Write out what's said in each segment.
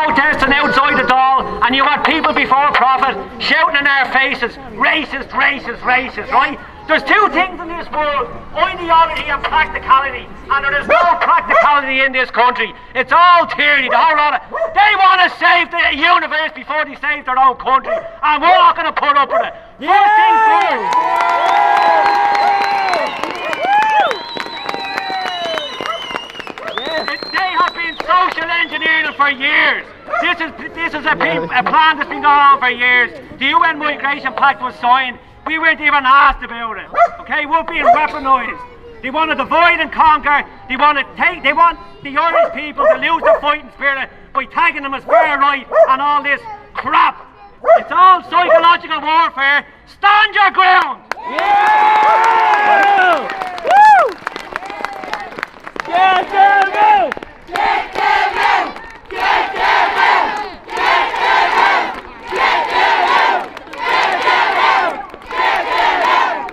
protesting outside the Dáil, and you got people before profit shouting in our faces, racist, racist, racist, right? There's two things in this world, ideology and practicality, and there is no practicality in this country. It's all theory, the whole lot of... They want to save the universe before they save their own country, and we're not going to put up with it. First thing first. They have been social engineering for years. This is a plan that's been going on for years. The UN Migration Pact was signed. We weren't even asked about it. Okay, we're being weaponised. They want to divide and conquer. They want the Irish people to lose their fighting spirit by tagging them as far right and all this crap. It's all psychological warfare. Stand your ground. Yeah! Woo! Get them out! Get them out! Get them out! Get them out! Get them out! Get them out! Get them out!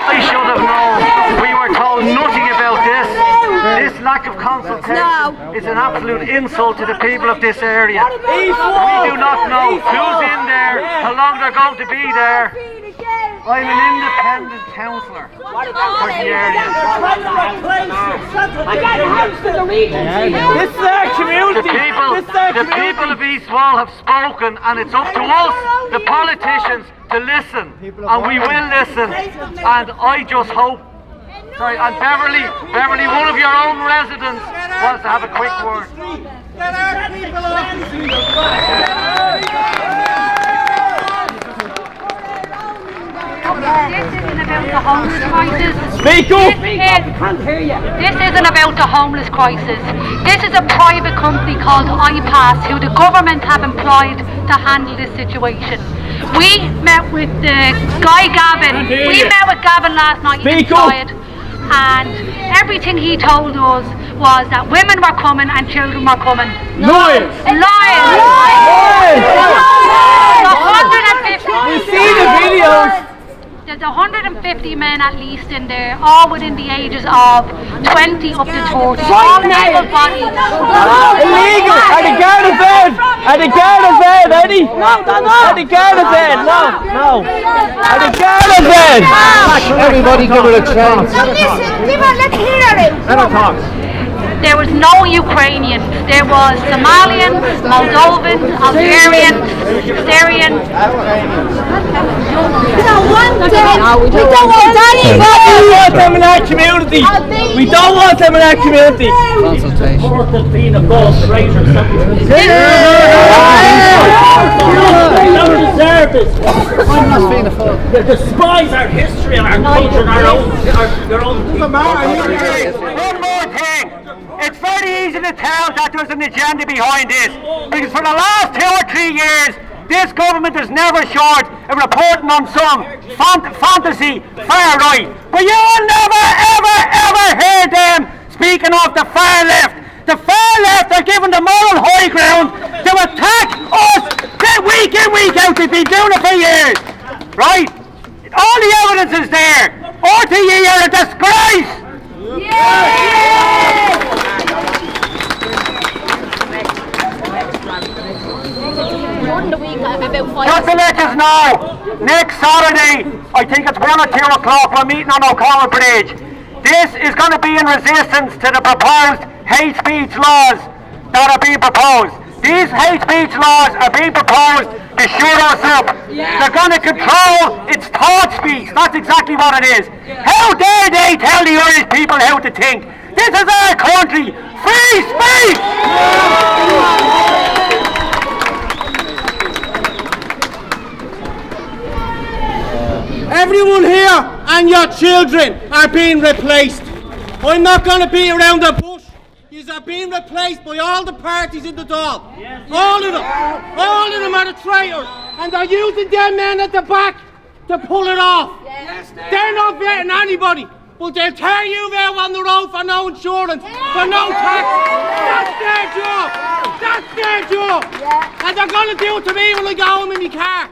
I should have known. We were told nothing about this. This lack of consultation is an absolute insult to the people of this area. We do not know who's in there, how long they're going to be there. I'm an independent councillor for the area. This is our community. The people of East Wall have spoken, and it's up to us, the politicians, to listen, and we will listen. And I just hope. Sorry, and Beverly, one of your own residents wants to have a quick word. Get our people off the street. Speak up! This isn't about the homeless crisis. This is a private company called iPass who the government have employed to handle this situation. We met with Gavin. We met with Gavin last night inside, and everything he told us was that women were coming and children were coming. Liars! Liars! We see the videos! There's 150 men at least in there, all within the ages of 20 up to 30. All able bodies. Illegal! Are they going to bed? Are they going to bed, Eddie? No, they're not! Are they going to bed? No! Are they going to bed? Everybody give it a chance. Now listen, let's hear it. Let her talk. There was no Ukrainians. There was Somalians, Moldovans, Algerians, Syrians. We don't want anybody. We don't want them in our community. We don't want them in our community. Consultation. They despise our history and our culture and their own people. One more thing. It's very easy to tell that there's an agenda behind this, because for the last 2 or 3 years, this government is never short of reporting on some fantasy far right. But you will never, ever hear them speaking of the far left. The far left are given the moral high ground to attack us week in, week out. They've been doing it for years, right? All the evidence is there. RTE are a disgrace. Just to let us know, next Saturday, I think it's 1 or 2 o'clock, we're meeting on O'Connell Bridge. This is going to be in resistance to the proposed hate speech laws that are being proposed. These hate speech laws are being proposed to shut us up. They're going to control its thought speech. That's exactly what it is. How dare they tell the Irish people how to think? This is our country. Free speech! Everyone here and your children are being replaced. I'm not going to be around the bush. You are being replaced by all the parties in the Dáil. All of them. All of them are the traitors. And they're using their men at the back to pull it off. They're not betting anybody. But they'll tear you out on the road for no insurance, for no tax. That's their job. That's their job. And they're going to do it to me when I go home in my car.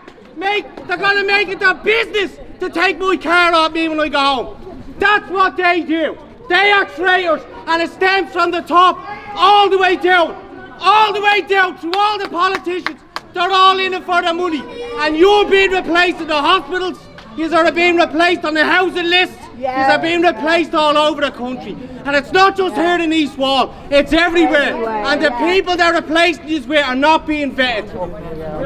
They're going to make it their business to take my car off me when I go home. That's what they do. They are traitors, and it stems from the top all the way down. all the way down through all the politicians. They're all in it for the money. And you're being replaced in the hospitals. Yous are being replaced on the housing lists. Yous are being replaced all over the country. And it's not just here in East Wall, it's everywhere. And the people they're replacing yous with are not being vetted.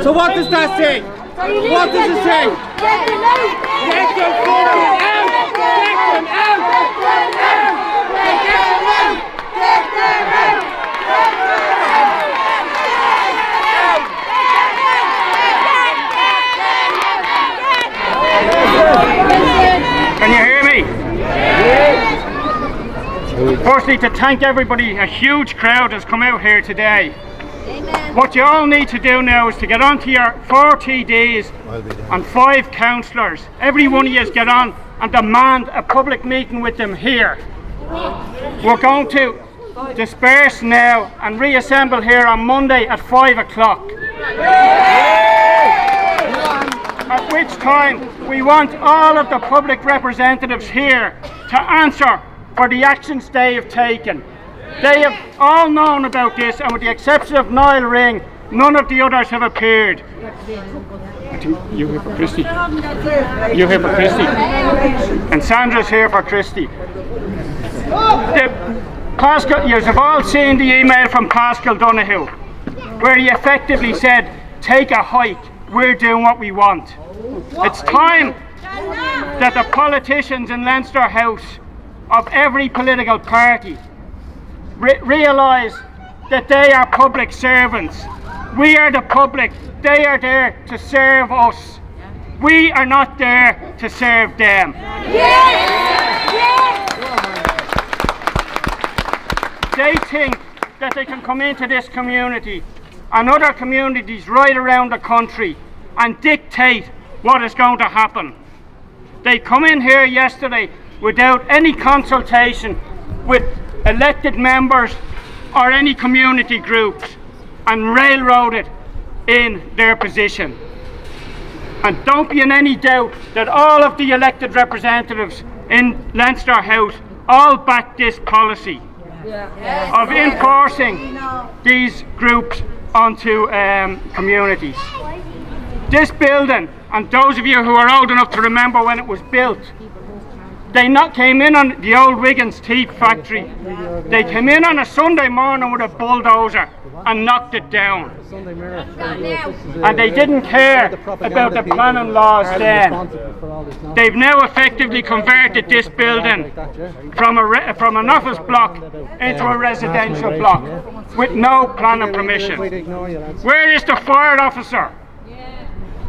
So what does that say? What does it say? Get them out! Get them fucking out! Get them out! Get them out! Get them out! Get them out! Can you hear me? Firstly, to thank everybody, a huge crowd has come out here today. Amen. What you all need to do now is to get onto your 4 TDs and 5 councillors. Every one of you get on and demand a public meeting with them here. We're going to disperse now and reassemble here on Monday at 5 o'clock. At which time we want all of the public representatives here to answer for the actions they have taken. They have all known about this, and with the exception of Niall Ring, none of the others have appeared. You here for Christie? You here for Christie? And Sandra's here for Christie. Pascal, you have all seen the email from Pascal Donoghue, where he effectively said, take a hike, we're doing what we want. It's time that the politicians in Leinster House of every political party realise that they are public servants. We are the public, they are there to serve us. We are not there to serve them. They think that they can come into this community and other communities right around the country and dictate what is going to happen. They come in here yesterday without any consultation with elected members or any community groups and railroaded in their position. And don't be in any doubt that all of the elected representatives in Leinster House all back this policy of enforcing these groups onto communities. This building, and those of you who are old enough to remember when it was built, they came in on the old Wiggins Teeth factory. They came in on a Sunday morning with a bulldozer and knocked it down. And they didn't care about the planning laws then. They've now effectively converted this building from an office block into a residential block with no planning permission. Where is the fire officer?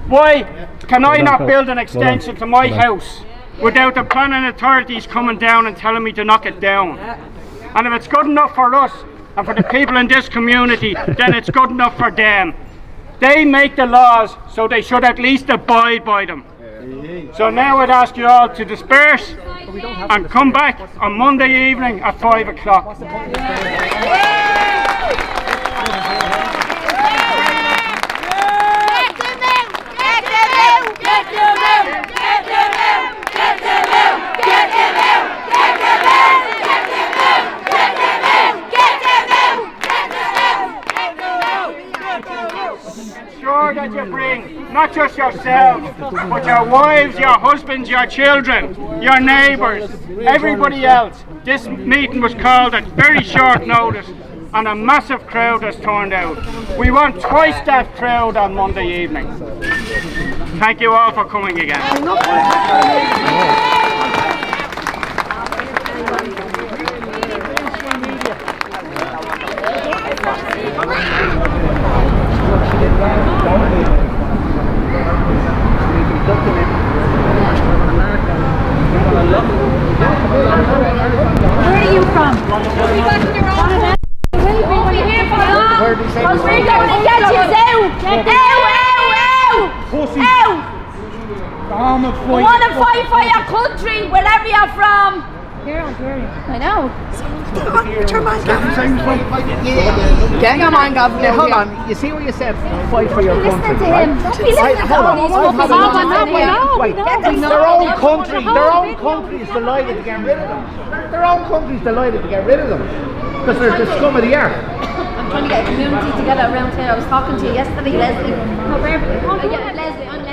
Why can I not build an extension to my house without the planning authorities coming down and telling me to knock it down? And if it's good enough for us and for the people in this community, then it's good enough for them. They make the laws, so they should at least abide by them. So now I'd ask you all to disperse and come back on Monday evening at 5 o'clock. Ensure that you bring not just yourselves, but your wives, your husbands, your children, your neighbours, everybody else. This meeting was called at very short notice and a massive crowd has turned out. We want twice that crowd on Monday evening. Thank you all for coming again. Where are you from? We're here for long. We're going to get you out. Out. I want to fight for your country, wherever you're from. I know. Gang on, man, Gavin. Hold on. You see what you said? Fight for your country. Listen to him. Don't be listening to all these fuckers. Their own country is delighted to get rid of them. Their own country is delighted to get rid of them because they're the scum of the earth. trying to get a community together around here. I was talking to you yesterday, Leslie. No, Leslie,